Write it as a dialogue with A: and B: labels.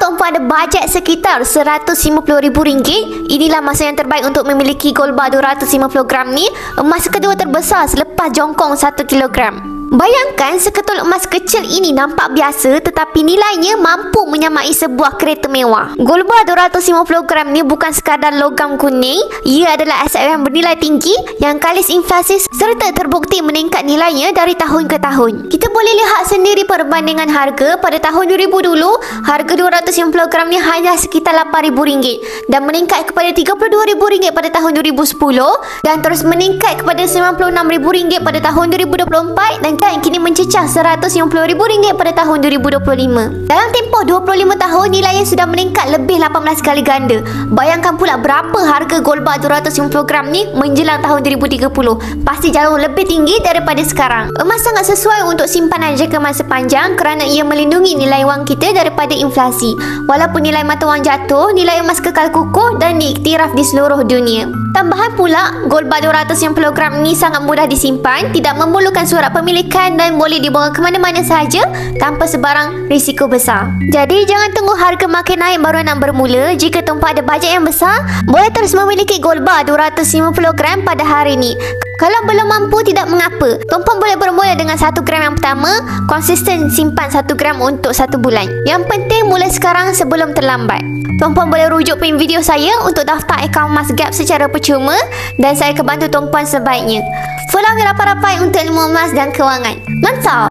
A: tuan-puan ada bajet sekitar RM150,000, inilah masa yang terbaik untuk memiliki gold bar 250 gram ni, emas kedua terbesar selepas jongkong 1 kilogram. Bayangkan seketul emas kecil ini nampak biasa tetapi nilainya mampu menyamai sebuah kereta mewah. Gold bar 250 gram ni bukan sekadar logam kuning, ia adalah aset yang bernilai tinggi yang kalis inflasi serta terbukti meningkat nilainya dari tahun ke tahun. Kita boleh lihat sendiri perbandingan harga. Pada tahun 2000 dulu, harga 250 gram ni hanya sekitar RM8,000 dan meningkat kepada RM32,000 pada tahun 2010 dan terus meningkat kepada RM96,000 pada tahun 2024 dan kini mencecah RM150,000 pada tahun 2025. Dalam tempoh 25 tahun, nilainya sudah meningkat lebih 18 kali ganda. Bayangkan pula berapa harga gold bar 250 gram ni menjelang tahun 2030. Pasti jauh lebih tinggi daripada sekarang. Emas sangat sesuai untuk simpanan jangka masa panjang kerana ia melindungi nilai wang kita daripada inflasi. Walaupun nilai mata wang jatuh, nilai emas kekal kukuh dan diiktiraf di seluruh dunia. Tambahan pula, gold bar 250 gram ni sangat mudah disimpan, tidak memerlukan surat pemilikan dan boleh dibawa ke mana-mana sahaja tanpa sebarang risiko besar. Jadi jangan tunggu harga makin naik baru nak bermula. Jika tuan-puan ada bajet yang besar, boleh terus memiliki gold bar 250 gram pada hari ini. Kalau belum mampu, tidak mengapa. Tuan-puan boleh bermula dengan 1 gram yang pertama, konsisten simpan 1 gram untuk 1 bulan. Yang penting mulai sekarang sebelum terlambat. Tuan-puan boleh rujuk pin video saya untuk daftar akaun Emas Gap secara percuma dan saya akan bantu tuan-puan sebaiknya. Follow kami rapat-rapat untuk ilmu emas dan kewangan. Mantap!